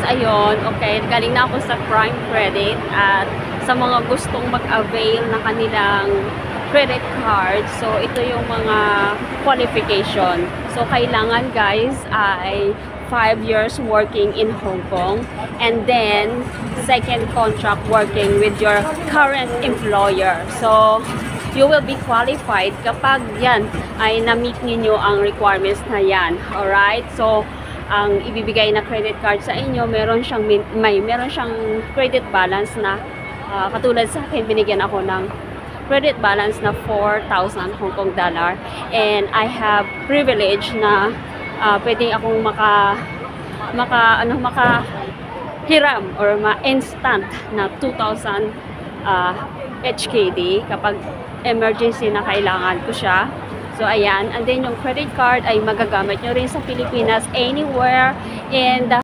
ayun, okay, galing na ako sa Prime Credit at sa mga gustong mag-avail ng kanilang credit card. So, ito yung mga qualification. So, kailangan guys ay 5 years working in Hong Kong and then second contract working with your current employer. So, you will be qualified kapag yan ay na-meet ninyo ang requirements na yan. Alright? So, ang ibibigay na credit card sa inyo, meron siyang credit balance na katulad sa akin, binigyan ako ng credit balance na 4,000 Hong Kong dollar, and I have privilege na pwedeng akong hiram or ma-instant na 2,000 HKD kapag emergency na kailangan ko siya. So, ayan. And then, yung credit card ay magagamit nyo rin sa Pilipinas anywhere in the